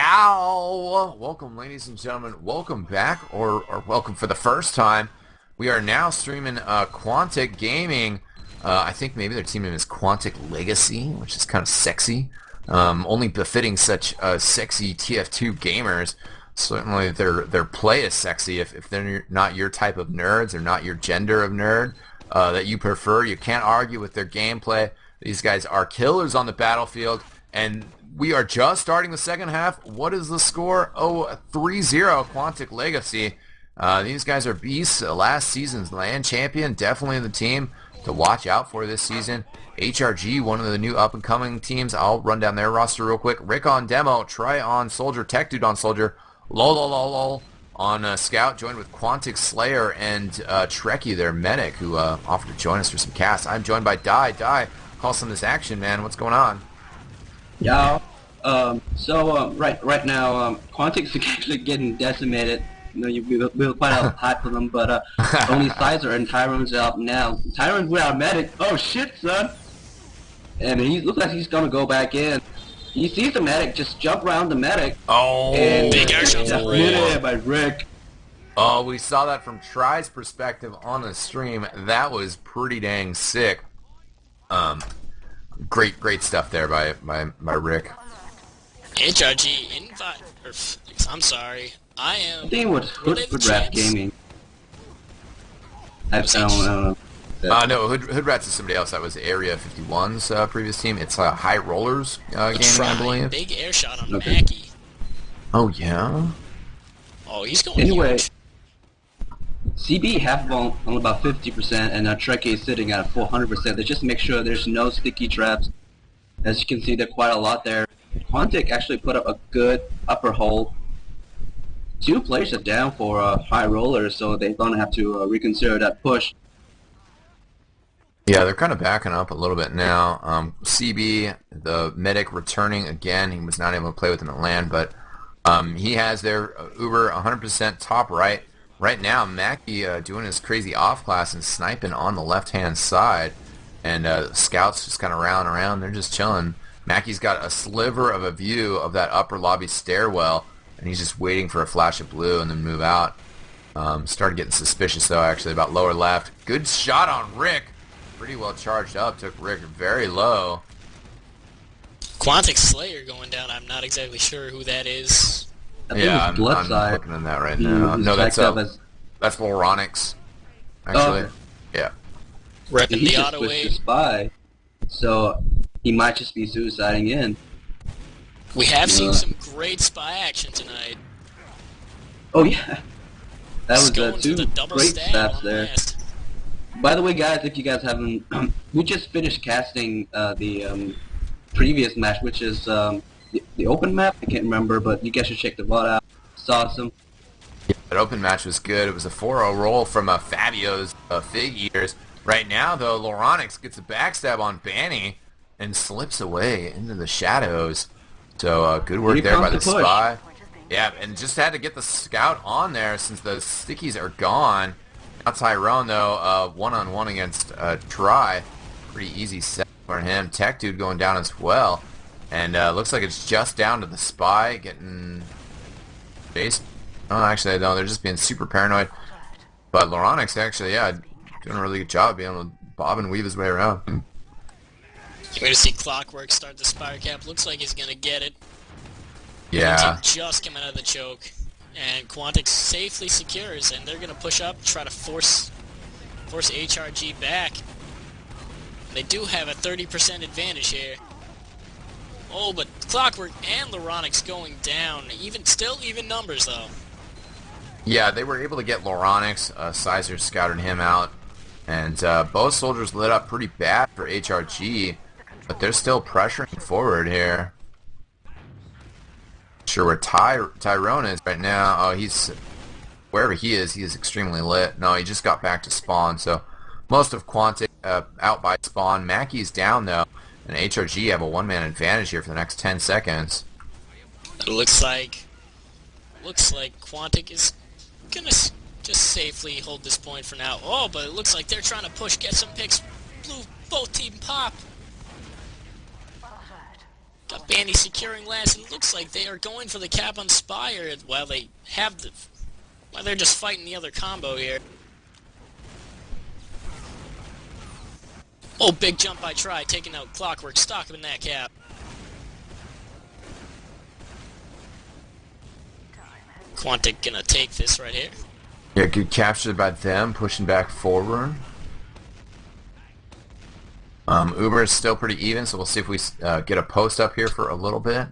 Yow! Welcome, ladies and gentlemen. Welcome back, or welcome for the first time. We are now streaming Quanitc Gaming. I think maybe their team name is Quanitc Legacy, which is kind of sexy. Only befitting such sexy TF2 gamers. Certainly their play is sexy. If they're not your type of nerds, or not your gender of nerd that you prefer, you can't argue with their gameplay. These guys are killers on the battlefield, and we are just starting the second half. What is the score? Oh, 3-0 Quanitc Legacy. These guys are beasts. Last season's LAN champion, definitely the team to watch out for this season. HRG, one of the new up-and-coming teams. I'll run down their roster real quick. Rick on Demo, Try on Soldier, Tech Dude on Soldier, lol on Scout, joined with Quantic Slayer and Trekkie, their medic, who offered to join us for some casts. I'm joined by Die, call some of this action, man. What's going on? Yeah. Right now, Quantic's actually getting decimated. You know, we were quite hyped for them, but only Sizer and Tyrone's out now. Tyrone's without medic. Oh shit, son! And he looks like he's gonna go back in. He sees the medic, just jump around the medic. Oh, and big air shot from Rick. By Rick. Oh, we saw that from Try's perspective on the stream. That was pretty dang sick. Great stuff there by Rick. HRG invite. I'm sorry. I think it was Hood Gaming. I don't know. No, Hood Rats is somebody else. That was Area 51's previous team. It's High Rollers Gaming, I believe. Big air shot on Mackie. Oh, yeah? Oh, he's going anyway, huge. CB have on about 50%, and Trekkie is sitting at 400%. They just make sure there's no sticky traps. As you can see, there are quite a lot there. Quantic actually put up a good upper hold. 2 players are down for High Rollers, so they're going to have to reconsider that push. Yeah, they're kind of backing up a little bit now. CB, the medic, returning again. He was not able to play with him at LAN, but he has their Uber 100% top right. Right now, Mackie doing his crazy off-class and sniping on the left-hand side. And Scouts just kind of round around. They're just chilling. Mackie's got a sliver of a view of that upper lobby stairwell, and he's just waiting for a flash of blue and then move out. Started getting suspicious, though, actually, about lower left. Good shot on Rick. Pretty well charged up. Took Rick very low. Quantic Slayer going down. I'm not exactly sure who that is. Yeah, I'm looking at that right now. No, that's Loronix, actually. Yeah. Repping He the just auto switched wave. to Spy, so he might just be suiciding in. We have seen some great spy action tonight. Oh yeah, that was Going to two the double great stab stabs on there. last. By the way, guys, if you guys haven't, we just finished casting the previous match, which is the open map. I can't remember, but you guys should check the VOD out. It's awesome. Yeah, that open match was good. It was a 4-0 roll from Fabio's Fig Eaters. Right now, though, Loronix gets a backstab on Banny and slips away into the shadows. So good work there by the Spy. Yeah, and just had to get the Scout on there since the stickies are gone. Now Tyrone, though, one-on-one against Try. Pretty easy set for him. Tech Dude going down as well. And looks like it's just down to the Spy getting chased. Oh, actually, no, they're just being super paranoid. But Loronix, actually, yeah, doing a really good job being able to bob and weave his way around. You're going to see Clockwork start the Spire Cap. Looks like he's going to get it. Yeah. Just coming out of the choke. And Quantic safely secures, and they're going to push up, try to force HRG back. They do have a 30% advantage here. Oh, but Clockwork and Loronix going down. Still even numbers, though. Yeah, they were able to get Loronix. Sizer scouted him out. And both soldiers lit up pretty bad for HRG, but they're still pressuring forward here. Not sure where Tyrone is right now. Oh, he's wherever he is extremely lit. No, he just got back to spawn, so most of Quantic out by spawn. Mackie's down, though, and HRG have a one-man advantage here for the next 10 seconds. It looks like Quantic is going to just safely hold this point for now. Oh, but it looks like they're trying to push, get some picks. Blue, both team pop. Got Banny securing last, and it looks like they are going for the cap on Spire while they're just fighting the other combo here. Oh, big jump by Try, taking out Clockwork, stock him in that cap. Quantic gonna take this right here. Yeah, good capture by them, pushing back forward. Uber is still pretty even, so we'll see if we get a post up here for a little bit.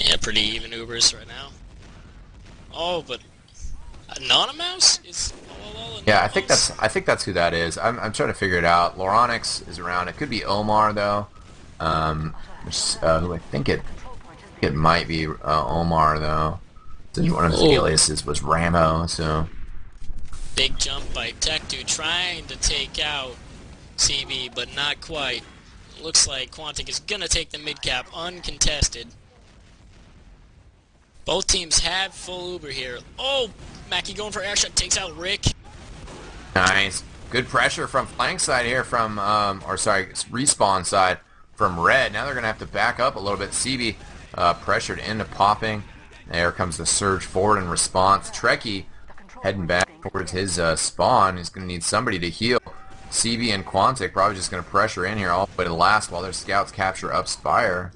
Yeah, pretty even Ubers right now. Oh, but Anonymous is Anonymous? Yeah, I think that's who that is. I'm trying to figure it out. Loronix is around. It could be Omar though, who I think it might be Omar though. One of his aliases was Ramo, so. Big jump by Tech Dude trying to take out CB, but not quite. Looks like Quantic is gonna take the mid cap uncontested. Both teams have full Uber here. Oh, Mackie going for airshot, takes out Rick. Nice. Good pressure from flank side here from, respawn side from Red. Now they're going to have to back up a little bit. CB pressured into popping. There comes the surge forward in response. Trekkie heading back towards his spawn. He's going to need somebody to heal. CB and Quantic probably just going to pressure in here all the way to the last while their scouts capture up Spire.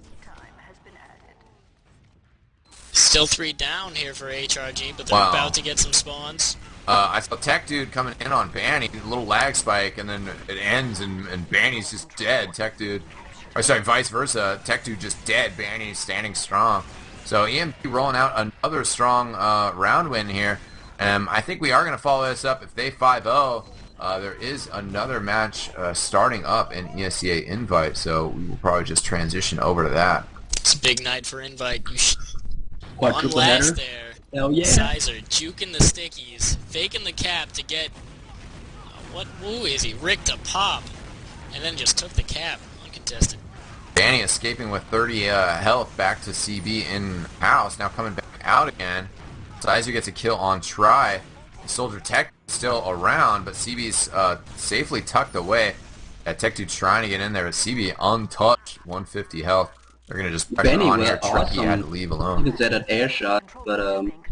Still 3 down here for HRG, but they're about to get some spawns. I saw Tech Dude coming in on Banny, a little lag spike, and then it ends, and Banny's just dead. Tech Dude, or sorry, vice versa. Tech Dude just dead. Banny standing strong. So EMP rolling out another strong round win here. I think we are going to follow this up. If they 5-0, there is another match starting up in ESEA Invite, so we will probably just transition over to that. It's a big night for Invite. Quadruple One last header. there. Hell yeah. Sizer juking the stickies, faking the cap to get who is he? Rick to pop, and then just took the cap uncontested. Banny escaping with 30 health back to CB in house. Now coming back out again. Sizer gets a kill on Try. Soldier Tech still around, but CB's safely tucked away. Tech Dude's trying to get in there, but CB untouched, 150 health. They're gonna just pressure Benny on was here. Trekkie awesome. had to leave You alone. can set an air shot, but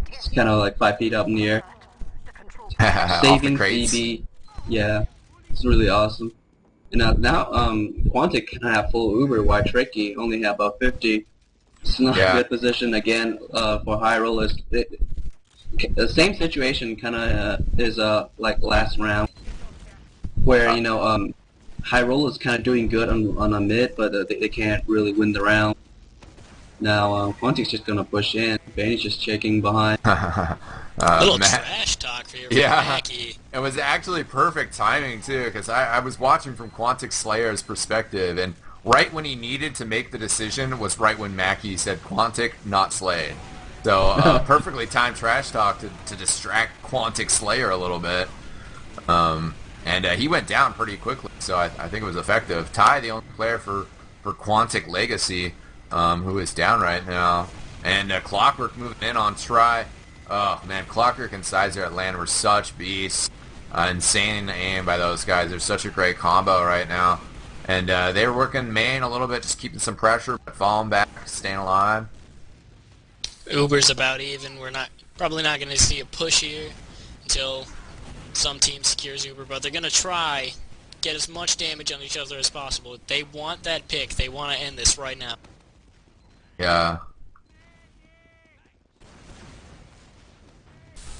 it's kind of like 5 feet up in the air. Off the Saving crates. CB, yeah, it's really awesome. And now Quantic can have full Uber, while Trekkie only have about 50. It's not a good position again for high rollers. The same situation kind of is like last round, where high rollers kind of doing good on a mid, but they can't really win the round. Now Quantic's just gonna push in. Banny's just checking behind. Little trash talk for your Mackie. It was actually perfect timing too, because I was watching from Quantic Slayer's perspective, and right when he needed to make the decision was right when Mackie said Quantic, not Slay. So perfectly timed trash talk to distract Quantic Slayer a little bit. And he went down pretty quickly, so I think it was effective. Ty, the only player for Quantic Legacy, who is down right now. And Clockwork moving in on Try. Oh, man, Clockwork and Sizer at land were such beasts. Insane aim by those guys. They're such a great combo right now. And they were working main a little bit, just keeping some pressure, but falling back, staying alive. Uber's about even. We're probably not going to see a push here until some team secures Uber, but they're going to try get as much damage on each other as possible. They want that pick. They want to end this right now. Yeah.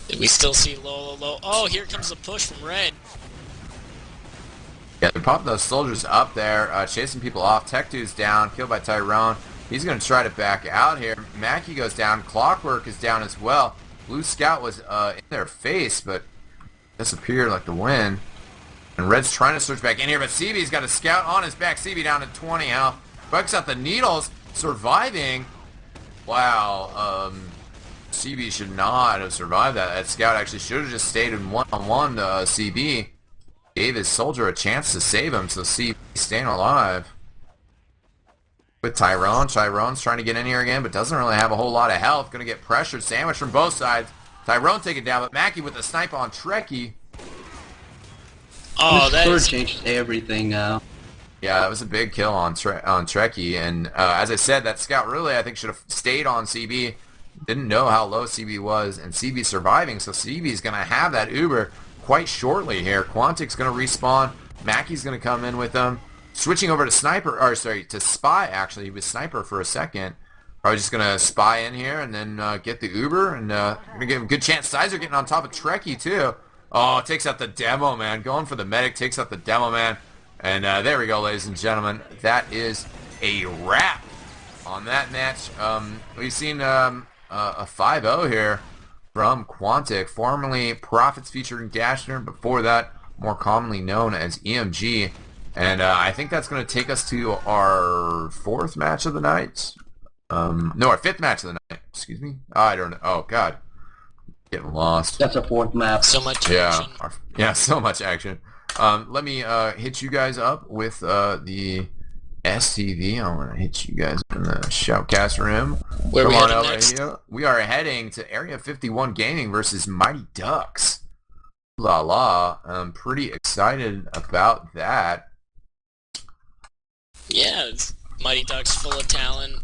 Did we still see low? Oh, here comes the push from Red. Yeah, they're popping those soldiers up there, chasing people off. Tech Dude's down, killed by Tyrone. He's going to try to back out here. Mackie goes down. Clockwork is down as well. Blue Scout was in their face, but disappeared like the wind. And Red's trying to surge back in here, but CB's got a Scout on his back. CB down to 20 health. Bucks out the needles, surviving. Wow, CB should not have survived that. That Scout actually should have just stayed in one-on-one to CB. Gave his soldier a chance to save him, so CB staying alive. With Tyrone. Tyrone's trying to get in here again, but doesn't really have a whole lot of health. Going to get pressured. Sandwich from both sides. Tyrone taken down, but Mackie with the snipe on Trekkie. Oh, this that sword is... changes everything now. Yeah, that was a big kill on Trekkie, and as I said, that scout really I think should have stayed on CB. Didn't know how low CB was, and CB surviving, so CB's gonna have that Uber quite shortly here. Quantic's gonna respawn. Mackey's gonna come in with them, switching over to sniper, or sorry, to spy. Actually, he was sniper for a second. Probably just gonna spy in here and then get the Uber, and gonna give him a good chance. Sizer getting on top of Trekkie too. Oh, takes out the demo man, going for the medic, takes out the demo man. And there we go, ladies and gentlemen. That is a wrap on that match. We've seen a 5-0 here from Quantic, formerly Profits featuring Dashner, before that more commonly known as EMG. And I think that's going to take us to our 4th match of the night. No, our 5th match of the night. Excuse me. I don't know. Oh, God. Getting lost. That's a 4th map. So much Yeah, action. yeah, so much action. Let me hit you guys up with the STV. I want to hit you guys in the shoutcast room. Where Come we on heading over next? here. We are heading to Area 51 Gaming versus Mighty Ducks. La la. I'm pretty excited about that. Yeah, it's Mighty Ducks full of talent.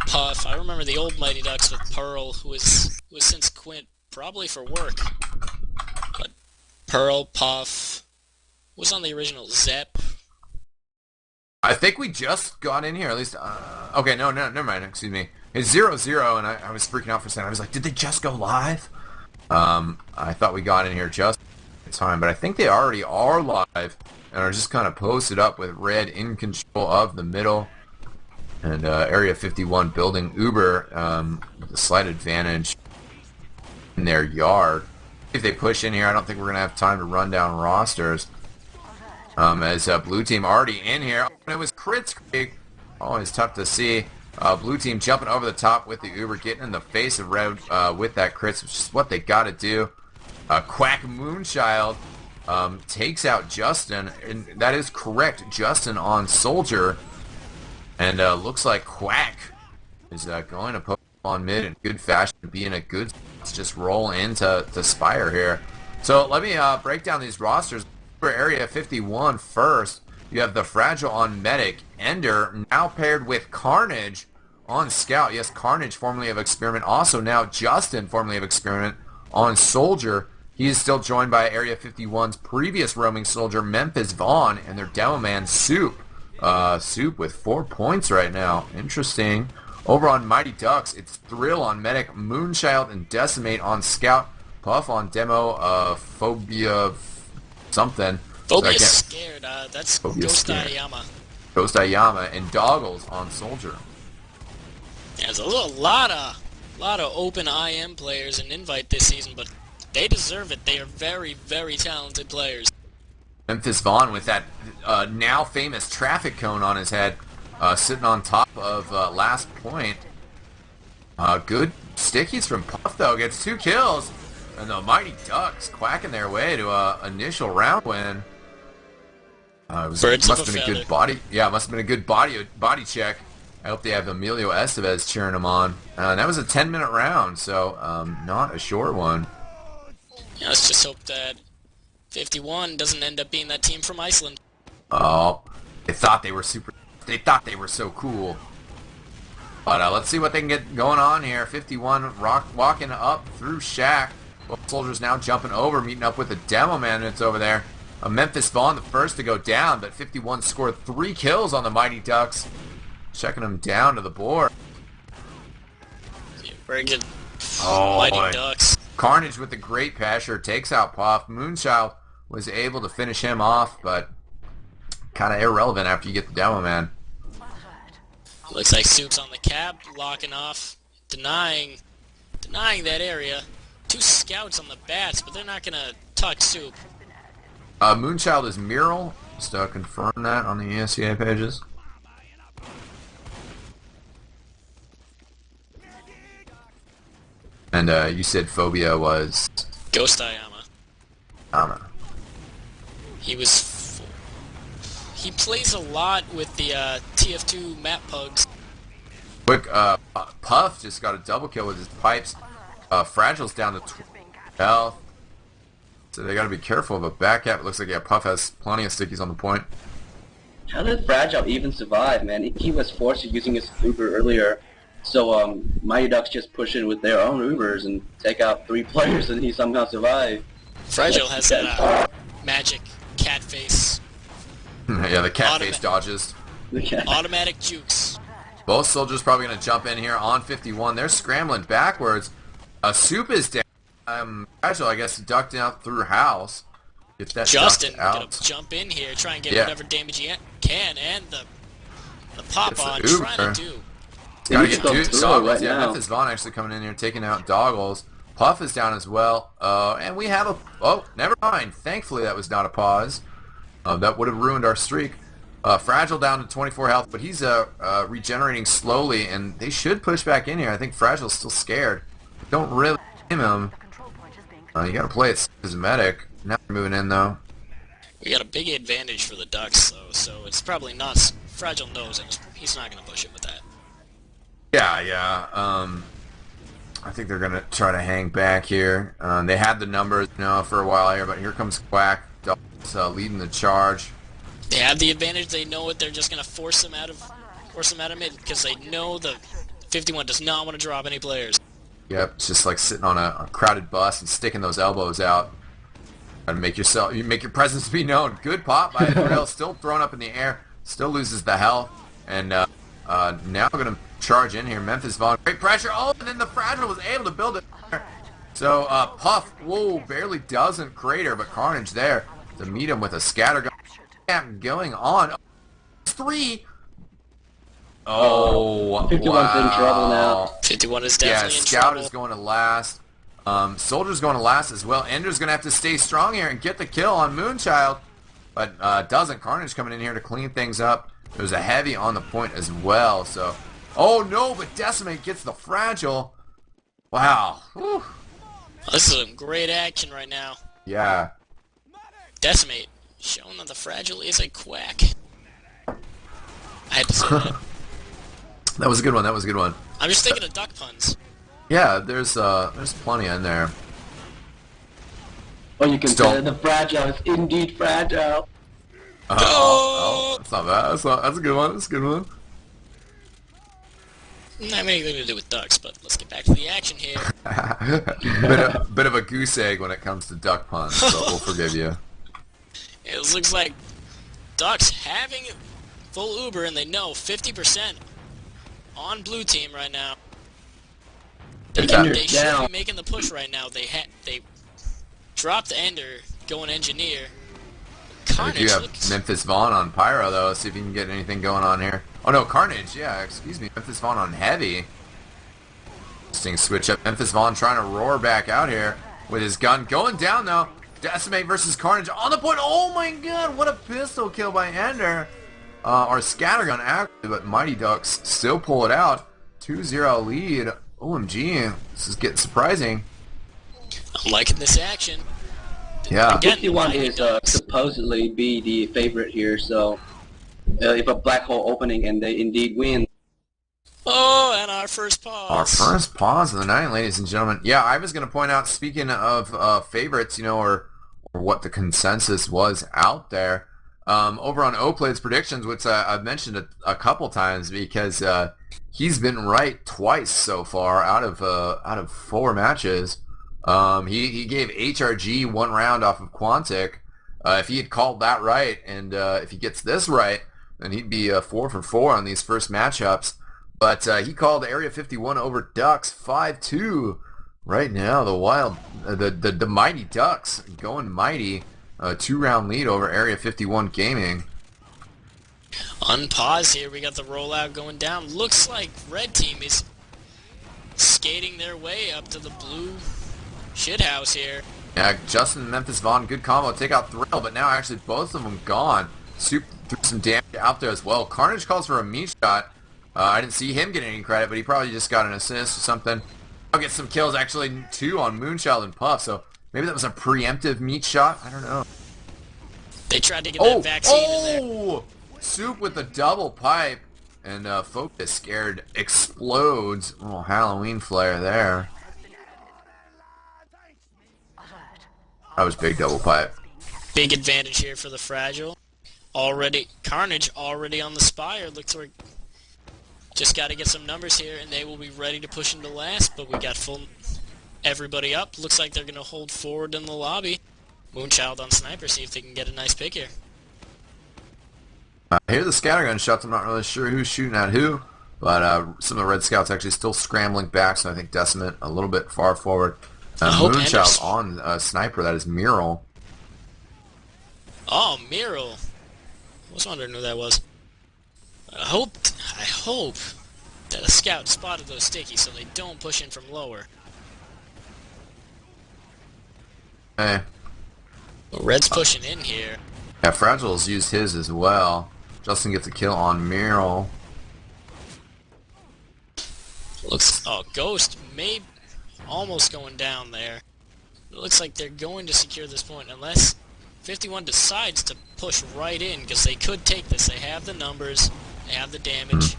Puff. I remember the old Mighty Ducks with Pearl, who was since quit, probably for work. But Pearl, Puff, was on the original Zep. I think we just got in here, at least. Okay, no, never mind. Excuse me. It's 0-0, and I was freaking out for a second. I was like, did they just go live? I thought we got in here just in time, but I think they already are live and are just kind of posted up with Red in control of the middle. And Area 51 building Uber with a slight advantage in their yard. If they push in here, I don't think we're going to have time to run down rosters. As blue team already in here. Oh, it was Crits Creek. Always tough to see. Blue team jumping over the top with the Uber, getting in the face of Red with that crits, which is what they got to do. Quack Moonchild takes out Justin, and that is correct. Justin on Soldier. And looks like Quack is going to put on mid in good fashion, being a good just roll into Spire here. So let me break down these rosters. For Area 51 first, you have the Fragile on Medic, Ender now paired with Carnage on Scout. Yes, Carnage, formerly of Experiment. Also now Justin, formerly of Experiment, on Soldier. He is still joined by Area 51's previous roaming soldier, Memphis Vaughn, and their demo man, Soup. Soup with 4 points right now. Interesting. Over on Mighty Ducks, it's Thrill on Medic, Moonchild and Decimate on Scout, Puff on Demo, Phobia something. Phobia Scared, that's Phobia Ghost Scared. Ayama. Ghost Ayama and Doggles on Soldier. Yeah, there's a lot of open IM players in Invite this season, but they deserve it. They are very, very talented players. Memphis Vaughn with that now famous traffic cone on his head, sitting on top of Last Point. Good stickies from Puff though, gets 2 kills, and the Mighty Ducks quacking their way to a initial round win. Must have been a good body. Yeah, must have been a good body check. I hope they have Emilio Estevez cheering him on. That was a 10-minute round, so not a short one. Yeah, let's just hope that 51 doesn't end up being that team from Iceland. Oh, they thought they were super. They thought they were so cool. But let's see what they can get going on here. 51 walking up through Shack. Both soldiers now jumping over, meeting up with the demo man that's over there. Memphis Vaughn the first to go down, but 51 scored 3 kills on the Mighty Ducks. Checking them down to the board. Yeah, very good. Oh, Mighty boy. Ducks. Carnage with the great passer takes out Puff. Moonchild was able to finish him off, but kind of irrelevant after you get the demo man. Looks like Soup's on the cab, locking off, denying that area. 2 scouts on the bats, but they're not gonna tuck Soup. Moonchild is Mural. Just confirm that on the ESEA pages. And you said Phobia was... Ghost Ayama. Ama. He plays a lot with the TF2 map pugs. Quick, Puff just got a double kill with his pipes. Fragile's down to 12 health. So they gotta be careful of a back cap. It looks like, yeah, Puff has plenty of stickies on the point. How did Fragile even survive, man? He was forced to using his Uber earlier. So Mighty Ducks just push in with their own Ubers and take out 3 players, and he somehow survived. Fragile Like, has that magic cat face. Yeah, the cat face dodges. Automatic jukes. Both soldiers probably going to jump in here on 51. They're scrambling backwards. Soup is down. Fragile, I guess, ducked out through house. If that's Justin out. gonna jump in here, try and get whatever damage he can, and the pop It's on the trying to do. Gotta get Doggles. right Yeah, now. Memphis Vaughn actually coming in here, taking out Doggles. Puff is down as well. And we have a... Oh, never mind. Thankfully, that was not a pause. That would have ruined our streak. Fragile down to 24 health, but he's regenerating slowly, and they should push back in here. I think Fragile's still scared. Don't really blame him. You gotta play it as a medic. Now we're moving in, though. We got a big advantage for the Ducks, though, so it's probably not... Fragile knows it. He's not gonna push it with that. Yeah. I think they're gonna try to hang back here. They had the numbers, for a while here, but here comes Quack, leading the charge. They have the advantage. They know it. They're just gonna force them out of mid because they know the 51 does not want to drop any players. Yep, it's just like sitting on a crowded bus and sticking those elbows out. Gotta make your presence be known. Good pop by Thrill, still thrown up in the air, still loses the health, and now gonna charge in here. Memphis Vaughn, great pressure. Oh, and then the Fragile was able to build it. So Puff, whoa, barely doesn't crater, but Carnage there to meet him with a scatter gun. Going on. 3. Oh, 51's in trouble now. 51 is definitely in Scout trouble. is going to last. Soldier's going to last as well. Ender's going to have to stay strong here and get the kill on Moonchild, but doesn't. Carnage coming in here to clean things up. There's a heavy on the point as well. So, oh no, but Decimate gets the Fragile. Wow. Whew. This is some great action right now. Yeah. Decimate, showing that the Fragile is a quack. I had to say that. That was a good one. That was a good one. I'm just thinking of duck puns. Yeah, there's plenty in there. Or you can Still. say the Fragile is indeed fragile. Oh, that's not bad. That's a good one. That's a good one. Not have anything to do with ducks, but let's get back to the action here. bit of a goose egg when it comes to duck puns, but we'll forgive you. It looks like Ducks having full Uber, and they know 50% on blue team right now. They should be making the push right now. They dropped the Ender, going Engineer. Carnage If you have looks... Memphis Vaughn on Pyro, though, see if you can get anything going on here. Oh no, Carnage, yeah, excuse me. Memphis Vaughn on Heavy. Interesting switch up. Memphis Vaughn trying to roar back out here with his gun. Going down, though. Decimate versus Carnage on the point. Oh my god, what a pistol kill by Ender. Or Scattergun, actually, but Mighty Ducks still pull it out. 2-0 lead. OMG, this is getting surprising. I'm liking this action. Yeah. Again, 51 is supposedly be the favorite here, so if a black hole opening and they indeed win. Oh, and our first pause. Our first pause of the night, ladies and gentlemen. Yeah, I was going to point out, speaking of favorites, or what the consensus was out there, over on Oplade's predictions, which I've mentioned a couple times because he's been right twice so far out of 4 matches. He gave HRG 1 round off of Quanitc. If he had called that right, and if he gets this right, then he'd be 4 for 4 on these first matchups. But he called Area 51 over Ducks 5-2. Right now, the Mighty Ducks going mighty. 2-round lead over Area 51 Gaming. On pause here, we got the rollout going down. Looks like red team is skating their way up to the blue shithouse here. Yeah, Justin and Memphis Vaughn, good combo. Take out Thrill, but now actually both of them gone. Soup threw some damage out there as well. Carnage calls for a meat shot. I didn't see him get any credit, but he probably just got an assist or something. I'll get some kills, actually 2 on Moonchild and Puff, so maybe that was a preemptive meat shot. I don't know. They tried to get that vaccine in there. Soup with the double pipe, and Focus scared explodes. A little Halloween flare there. That was big double pipe. Big advantage here for the Fragile. Carnage already on the Spire. Looks like just got to get some numbers here, and they will be ready to push into last. But we got everybody up. Looks like they're going to hold forward in the lobby. Moonchild on Sniper, see if they can get a nice pick here. I hear the scattergun shots. I'm not really sure who's shooting at who, but some of the Red Scouts actually still scrambling back, so I think Decimate a little bit far forward. Moonchild on Sniper, that is Mural. Oh, Mural. I was wondering who that was. I hope that a scout spotted those stickies so they don't push in from lower. Hey. But Red's pushing in here. Yeah, Fragile's used his as well. Justin gets a kill on Mural. Ghost may almost going down there. It looks like they're going to secure this point unless 51 decides to push right in, because they could take this. They have the numbers, they have the damage.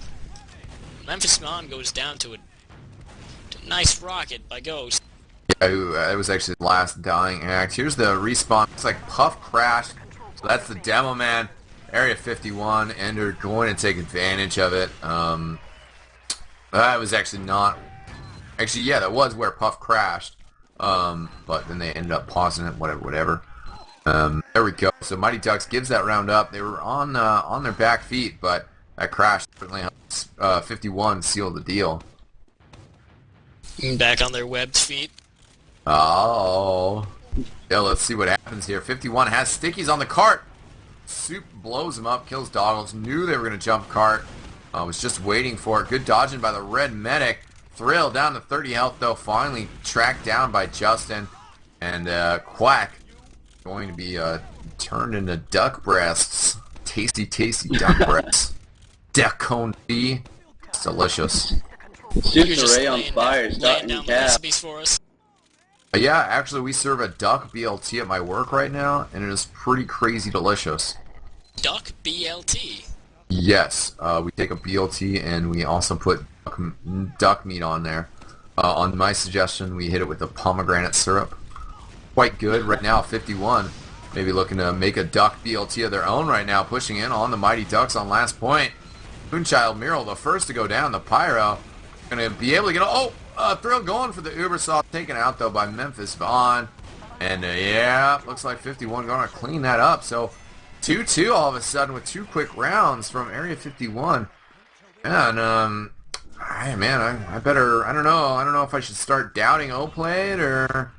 Memphis Mon goes down to a nice rocket by Ghost. Yeah, it was actually the last dying act. Here's the respawn. It's like Puff crashed, so that's the Demo Man. Area 51, Ender going to take advantage of it. That was actually not... Actually, yeah, that was where Puff crashed. But then they ended up pausing it, whatever. There we go. So Mighty Ducks gives that round up. They were on their back feet, but that crash certainly helps 51 seal the deal. Back on their webbed feet. Oh. Yeah, let's see what happens here. 51 has stickies on the cart. Soup blows him up, kills Doggles. Knew they were going to jump cart. Was just waiting for it. Good dodging by the red medic. Thrill down to 30 health, though. Finally tracked down by Justin. And Quack going to be turned into duck breasts. Tasty, tasty duck breasts. Duck cone B. It's delicious. Soup's array on fire. Laying down the recipes for us. Yeah, actually, we serve a duck BLT at my work right now, and it is pretty crazy delicious. Duck BLT? Yes, we take a BLT and we also put duck meat on there. On my suggestion, we hit it with the pomegranate syrup. Quite good right now, 51. Maybe looking to make a duck BLT of their own right now, pushing in on the Mighty Ducks on last point. Moonchild Mural, the first to go down, the Pyro. Going to be able to get... Thrill going for the Ubersoft, taken out though by Memphis Vaughn. And yeah, looks like 51 going to clean that up. So 2-2 all of a sudden with 2 quick rounds from Area 51. And I don't know if I should start doubting O-Plate or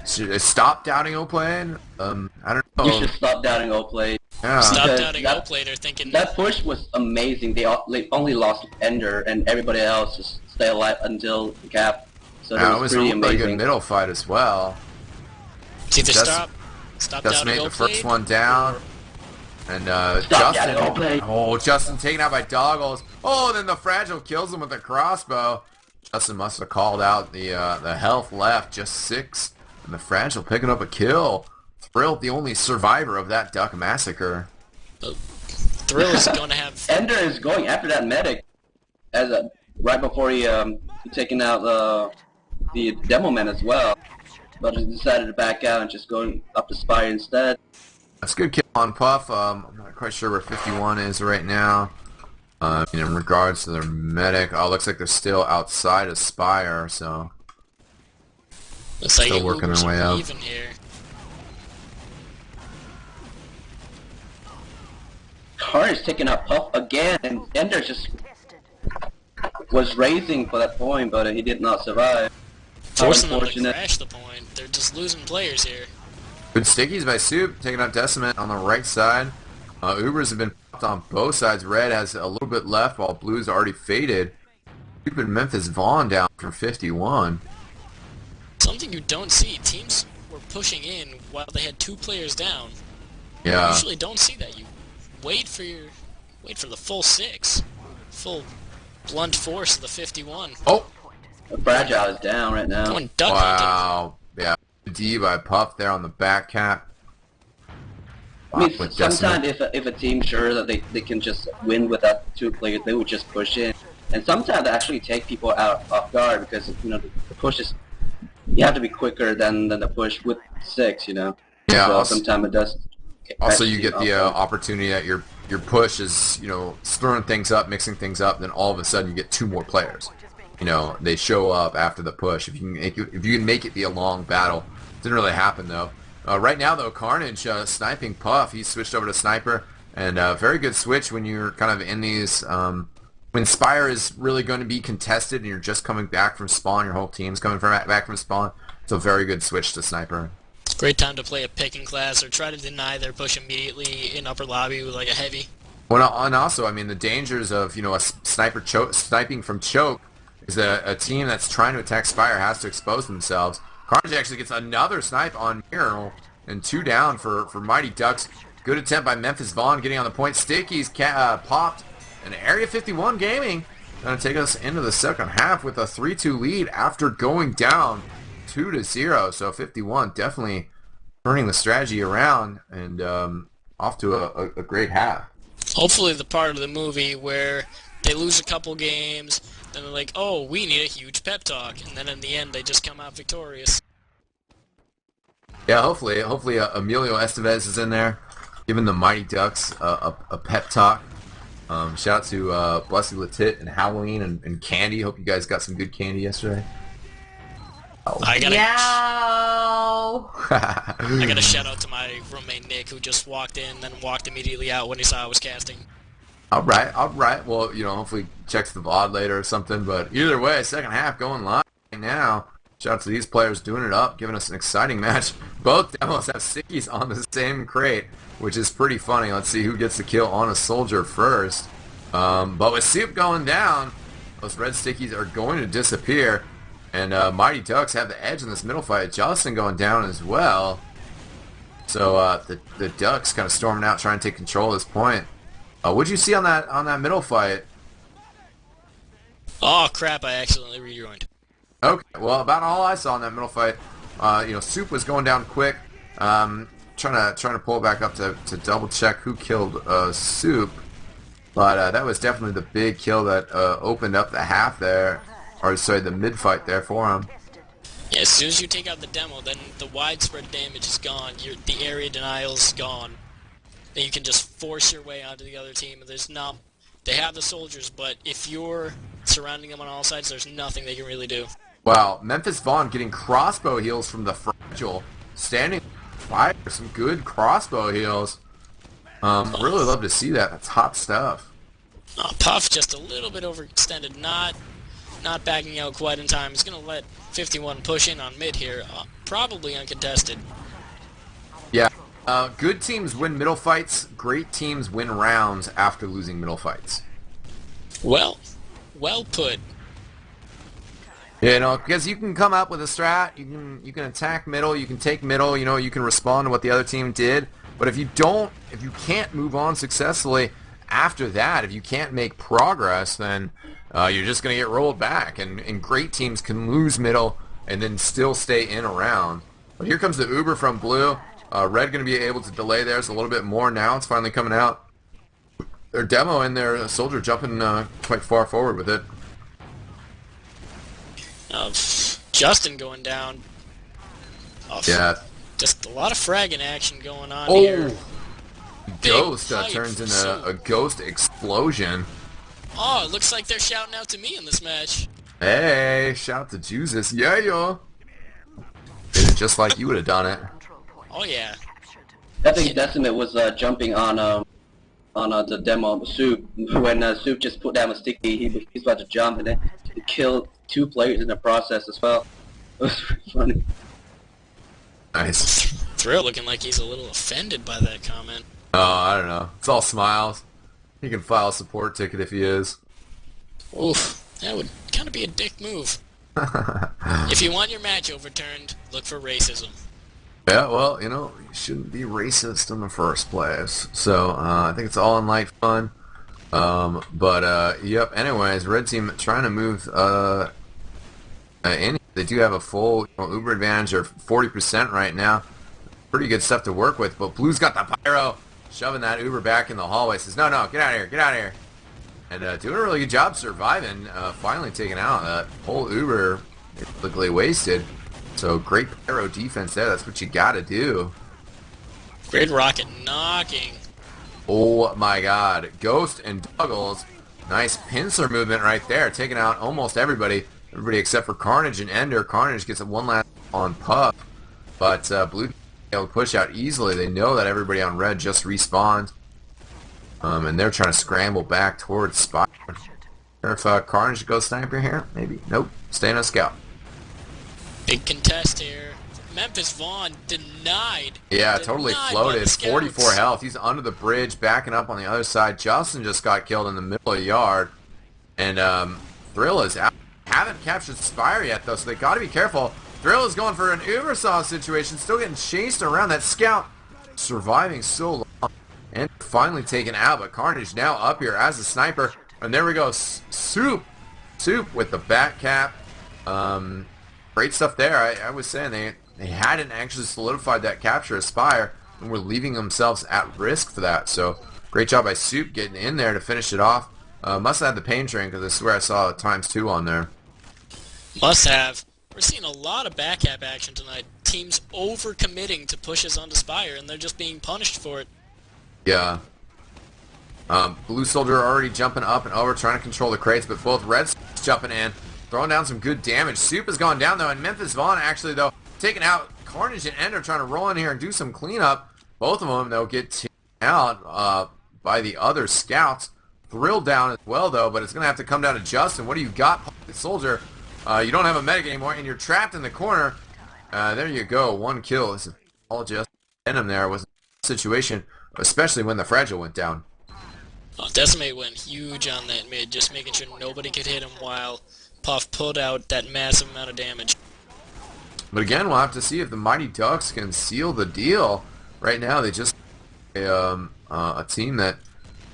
should I stop doubting O-Plate? I don't know. You should stop doubting O-Plate. Yeah. Stop doubting O-Plate. They're thinking that push was amazing. They only lost Ender, and everybody else just stay alive until the cap. So that was pretty amazing. Really good middle fight as well. It's either stop Just made the first one down. And Justin taken out by Doggles. Oh, then the Fragile kills him with a crossbow. Justin must have called out the health left, just 6. And the Fragile picking up a kill. Thrill, the only survivor of that duck massacre. Thrill is going to have... Ender is going after that medic right before he taking out the Demo Man as well. But he decided to back out and just going up the Spire instead. That's a good kill on Puff. I'm not quite sure where 51 is right now. In regards to their medic, looks like they're still outside of Spire, so looks like still working their way out. Even here. Carnage taking out Puff again, and Ender just was racing for that point, but he did not survive. Forcing them to crash the point. They're just losing players here. Good stickies by Soup, taking out Decimate on the right side. Ubers have been popped on both sides. Red has a little bit left, while Blue's already faded. Soup and Memphis Vaughn down for 51. Something you don't see. Teams were pushing in while they had 2 players down. Yeah. You usually don't see that. You wait for the full 6, full blunt force of the 51. Oh. The Fragile is down right now. Wow. Yeah. D by Puff there on the back cap. I mean, sometimes if a team's sure that they can just win without 2 players, they would just push in. And sometimes they actually take people out off guard because the push is, you have to be quicker than the push with 6. Yeah. So sometimes it does Also, you get the opportunity that your push is, you know, stirring things up, mixing things up. Then all of a sudden, you get 2 more players. You know, they show up after the push. If you can make it be a long battle, didn't really happen though. Right now, though, Quanitc sniping Puff. He switched over to sniper, and very good switch when you're kind of in these. When Spire is really going to be contested, and you're just coming back from spawn, your whole team's coming back from spawn. It's a very good switch to sniper. Great time to play a picking class or try to deny their push immediately in upper lobby with like a heavy. Well, and also, I mean, the dangers of, you know, a sniper sniping from choke is that a team that's trying to attack Spire has to expose themselves. Carnage actually gets another snipe on Mural, and 2 down for Mighty Ducks. Good attempt by Memphis Vaughn getting on the point. Sticky's popped, and Area 51 Gaming going to take us into the second half with a 3-2 lead after going down 2-0. So 51 definitely turning the strategy around and off to a great half. Hopefully the part of the movie where they lose a couple games, then they're like, oh, we need a huge pep talk, and then in the end they just come out victorious. Yeah, hopefully Emilio Estevez is in there, giving the Mighty Ducks a pep talk. Shout out to Blessy Latit and Halloween and Candy. Hope you guys got some good candy yesterday. Oh. I got Meow. a shout out to my roommate Nick, who just walked in, then walked immediately out when he saw I was casting. All right. Well, you know, hopefully checks the VOD later or something. But either way, second half going live right now. Shout out to these players doing it up, giving us an exciting match. Both demos have stickies on the same crate, which is pretty funny. Let's see who gets the kill on a soldier first. But with Soup going down, those red stickies are going to disappear. And Mighty Ducks have the edge in this middle fight. Justin going down as well. So the Ducks kind of storming out, trying to take control at this point. What'd you see on that middle fight? Oh crap! I accidentally rejoined. Okay, well, about all I saw in that middle fight, you know, Soup was going down quick. Trying to pull it back up to double check who killed Soup, but that was definitely the big kill that opened up the half there, or sorry, the mid fight there for him. Yeah, as soon as you take out the demo, then the widespread damage is gone. The area denial is gone. Then you can just force your way onto the other team. They have the soldiers, but if you're surrounding them on all sides, there's nothing they can really do. Wow, Memphis Vaughn getting crossbow heals from the Fragile, standing fire, some good crossbow heals. Really love to see that. That's hot stuff. Puff just a little bit overextended, not backing out quite in time. He's gonna let 51 push in on mid here, probably uncontested. Yeah, good teams win middle fights. Great teams win rounds after losing middle fights. Well put. You know, because you can come up with a strat, you can attack middle, you can take middle, you know, you can respond to what the other team did. But if you can't move on successfully after that, if you can't make progress, then you're just going to get rolled back. And great teams can lose middle and then still stay in a round. But here comes the Uber from Blue. Red going to be able to delay theirs a little bit more now. It's finally coming out. Their demo and their soldier jumping quite far forward with it. Justin going down. Yeah. Just a lot of fragging action going on here. Ghost turns into a ghost explosion. Oh, it looks like they're shouting out to me in this match. Hey, shout out to Jesus. Yeah, yo. Did it just like you would have done it. Oh, yeah. I think Decimate was jumping on the demo of Soup. When Soup just put down a sticky, he's about to jump, and then he killed 2 players in the process as well. It was pretty funny. Nice. Thrill looking like he's a little offended by that comment. Oh, I don't know. It's all smiles. He can file a support ticket if he is. Oof, that would kind of be a dick move. If you want your match overturned, look for racism. Yeah, well, you know, you shouldn't be racist in the first place. So, I think it's all in light fun. Yep, anyways, red team trying to move in. They do have a full Uber advantage, or 40% right now. Pretty good stuff to work with, but Blue's got the pyro, shoving that Uber back in the hallway. Says, no, get out of here. And doing a really good job surviving, finally taking out that whole Uber basically wasted. So great pyro defense there. That's what you gotta do. Great rocket knocking. Oh my god. Ghost and Douglas. Nice pincer movement right there. Taking out almost everybody. Everybody except for Carnage and Ender. Carnage gets a one last on Puff. But Blue able to push out easily. They know that everybody on red just respawned. And they're trying to scramble back towards Spire. If Carnage goes sniper here? Maybe. Nope. Staying on scout. Big contest here. Memphis Vaughn denied. Yeah, totally Denied by floated. the scouts. 44 health. He's under the bridge, backing up on the other side. Justin just got killed in the middle of the yard. And Thrill is out. Haven't captured Spire yet, though, so they got to be careful. Thrill is going for an Ubersaw situation, still getting chased around. That scout surviving so long. And finally taken out, but Carnage now up here as a sniper. And there we go. Soup with the bat cap. Great stuff there. I was saying they hadn't actually solidified that capture of Spire and were leaving themselves at risk for that. So great job by Soup getting in there to finish it off. Must have had the pain train because I swear I saw ×2 on there. Must have. We're seeing a lot of back cap action tonight. Teams over-committing to pushes onto Spire, and they're just being punished for it. Yeah. Blue Soldier already jumping up and over, trying to control the crates, but both Reds jumping in, throwing down some good damage. Soup has gone down, though, and Memphis Vaughn actually, though, taking out Carnage and Ender, trying to roll in here and do some cleanup. Both of them, they'll get taken out by the other scouts. Thrill down as well, though, but it's going to have to come down to Justin. What do you got, Pocket Soldier? You don't have a medic anymore, and you're trapped in the corner. There you go, one kill. This is all just Venom there. Was a situation, especially when the Fragile went down. Decimate went huge on that mid, just making sure nobody could hit him while Puff pulled out that massive amount of damage. But again, we'll have to see if the Mighty Ducks can seal the deal. Right now, they just a team that,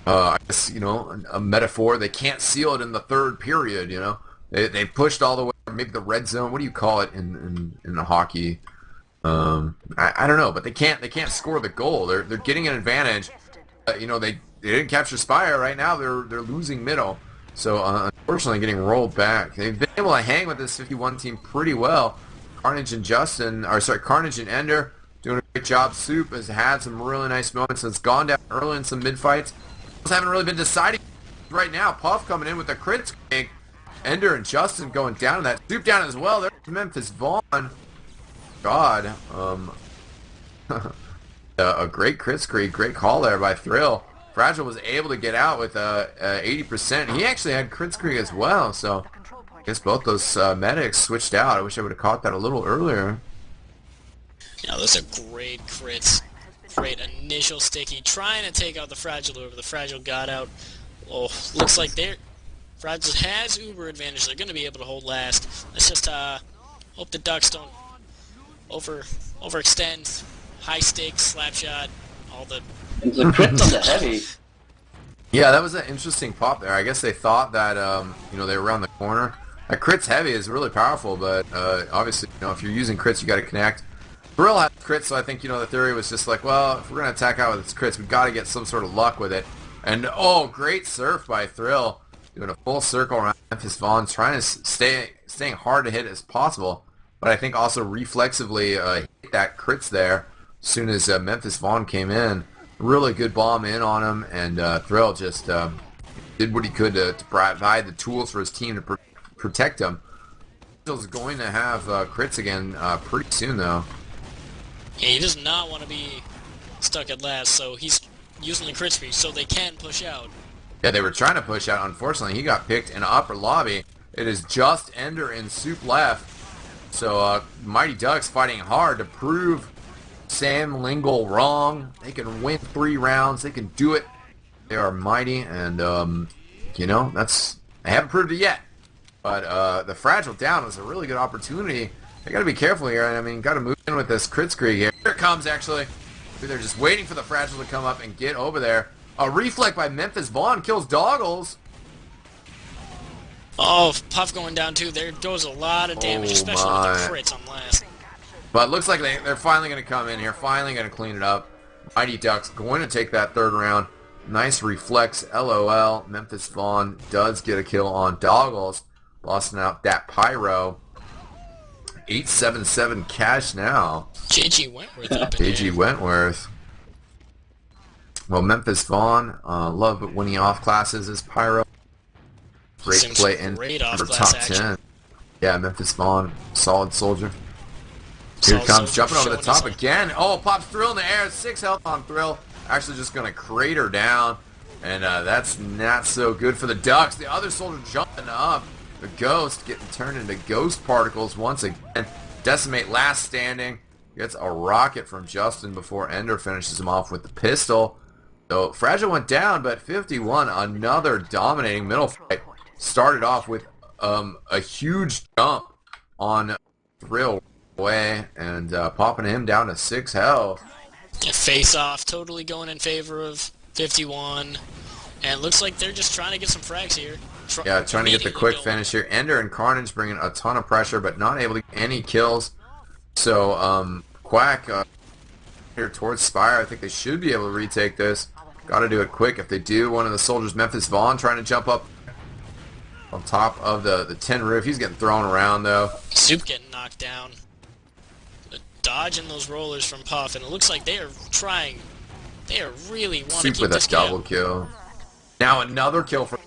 I guess, you know, a metaphor, they can't seal it in the third period, you know. They pushed all the way, maybe the red zone. What do you call it in the hockey? I don't know, but they can't score the goal. They're getting an advantage. You know, they didn't capture Spire. Right now they're losing middle. So unfortunately getting rolled back. They've been able to hang with this 51 team pretty well. Carnage and Carnage and Ender doing a great job. Soup has had some really nice moments. Has gone down early in some mid fights. Haven't really been deciding right now. Puff coming in with the crit kick. Ender and Justin going down to that. Soup down as well. There's Memphis Vaughn. God. A great crit screen. Great call there by Thrill. Fragile was able to get out with 80%. He actually had crit screen as well. So I guess both those medics switched out. I wish I would have caught that a little earlier. Yeah, those are great crits. Great initial sticky. Trying to take out the Fragile over. The Fragile got out. Oh, looks like Fragile has Uber advantage. They're going to be able to hold last. Let's just hope the Ducks don't overextend. High stakes, slap shot, all the... It's a crit on the heavy. Yeah, that was an interesting pop there. I guess they thought that, you know, they were around the corner. That crit's heavy is really powerful, but obviously, you know, if you're using crits, you got to connect. Thrill has crits, so I think, you know, the theory was just like, well, if we're going to attack out with its crits, we've got to get some sort of luck with it. And, oh, great surf by Thrill. Doing a full circle around Memphis Vaughn, trying to staying hard to hit as possible. But I think also reflexively hit that crits there as soon as Memphis Vaughn came in. Really good bomb in on him, and Thrill just did what he could to provide the tools for his team to protect him. He's going to have crits again pretty soon, though. Yeah, he does not want to be stuck at last, so he's using the crit screen so they can push out. Yeah, they were trying to push out. Unfortunately, he got picked in the upper lobby. It is just Ender and Soup left. So Mighty Ducks fighting hard to prove Sam Lingle wrong. They can win 3 rounds. They can do it. They are mighty, and you know, they haven't proved it yet. But the Fragile down was a really good opportunity. They got to be careful here. I mean, got to move in with this crit screen here. Here it comes, actually. They're just waiting for the Fragile to come up and get over there. A reflect by Memphis Vaughn kills Doggles. Oh, Puff going down too. There goes a lot of damage, especially with the crits on last. But it looks like they're finally going to come in here, finally going to clean it up. Mighty Ducks going to take that 3rd round. Nice reflex, LOL. Memphis Vaughn does get a kill on Doggles, busting out that pyro. 877 cash now. JG Wentworth up in JG there. Wentworth. Well, Memphis Vaughn, love when he off classes is Pyro. Great Some play in great for off-class top action. 10. Yeah, Memphis Vaughn, solid soldier. Here Solid comes, Soldier jumping over the showing us top off. again. Oh, pops Thrill in the air. 6 health on Thrill. Actually just going to crater down. And that's not so good for the Ducks. The other soldier jumping up. The Ghost getting turned into ghost particles once again. Decimate last standing. Gets a rocket from Justin before Ender finishes him off with the pistol. So Fragile went down, but 51, another dominating middle fight. Started off with a huge jump on Thrill away and popping him down to 6 health. Yeah, face off, totally going in favor of 51. And it looks like they're just trying to get some frags here. Yeah, trying to get the quick finish here. Ender and Carnage bringing a ton of pressure, but not able to get any kills. So, Quack here towards Spire. I think they should be able to retake this. Got to do it quick. If they do, one of the soldiers, Memphis Vaughn, trying to jump up on top of the tin roof. He's getting thrown around, though. Soup getting knocked down. Dodging those rollers from Puff, and it looks like they are trying. They are really wanting to Soup keep with this a double kill. Now another kill for...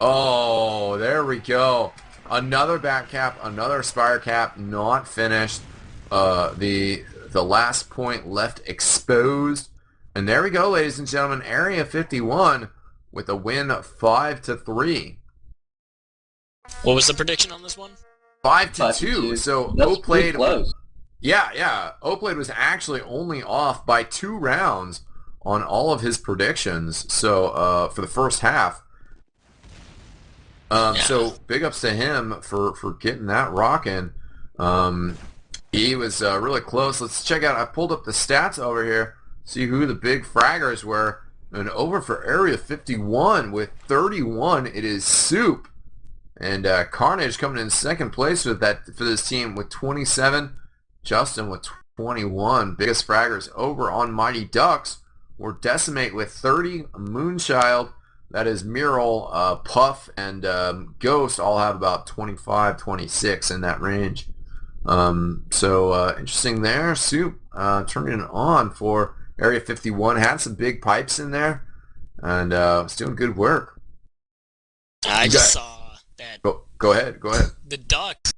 Oh, there we go. Another back cap, another Spire cap, not finished. The last point left exposed. And there we go, ladies and gentlemen. Area 51 with a win 5-3. What was the prediction on this one? 5-2. So That's O pretty played. close. Yeah. O played was actually only off by 2 rounds on all of his predictions. So for the first half. So big ups to him for getting that rocking. He was really close. Let's check out. I pulled up the stats over here. See who the big fraggers were. And over for Area 51 with 31, it is Soup. And Carnage coming in second place with that for this team with 27. Justin with 21. Biggest fraggers over on Mighty Ducks were Decimate with 30. Moonchild, that is Mural, Puff, and Ghost all have about 25, 26 in that range. So interesting there. Soup turning it on for Area 51. Had some big pipes in there and was doing good work. I just saw that. Go ahead. The Ducks,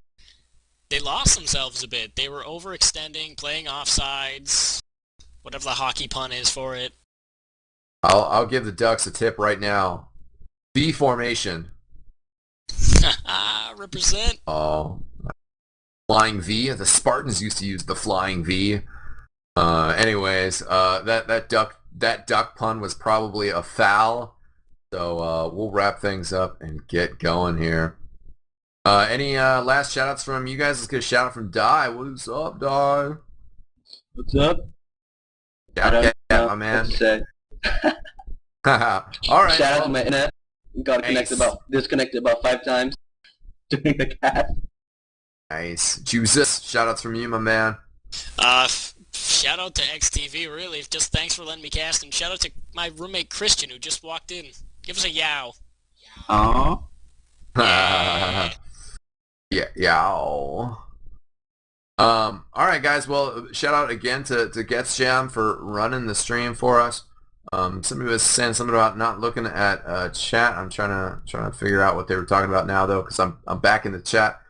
they lost themselves a bit. They were overextending, playing offsides, whatever the hockey pun is for it. I'll give the Ducks a tip right now. V formation. Represent. Oh, flying V. The Spartans used to use the flying V. Anyways, that duck pun was probably a foul. So we'll wrap things up and get going here. Any last shout-outs from you guys? Let's get a shout-out from Die. What's up, Die? What's up? Yeah, my man. All right. Shout out to my internet. Got disconnected about 5 times during the cast. Nice. Jesus, shout-outs from you, my man. Shout out to eXtv, really. Just thanks for letting me cast, and shout out to my roommate Christian who just walked in. Give us a yow. Aww. Yeah. All right, guys. Well, shout out again to Gets Jam for running the stream for us. Somebody was saying something about not looking at chat. I'm trying to figure out what they were talking about now, though, because I'm back in the chat.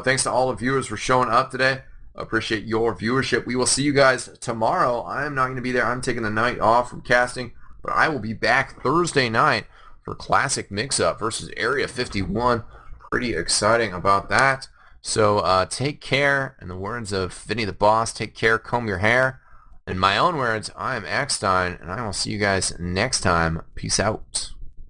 Thanks to all the viewers for showing up today. Appreciate your viewership. We will see you guys tomorrow. I am not going to be there. I'm taking the night off from casting, but I will be back Thursday night for Classic Mix-Up versus Area 51. Pretty exciting about that. So take care. In the words of Vinny the Boss, take care, comb your hair. In my own words, I am Eckstein, and I will see you guys next time. Peace out.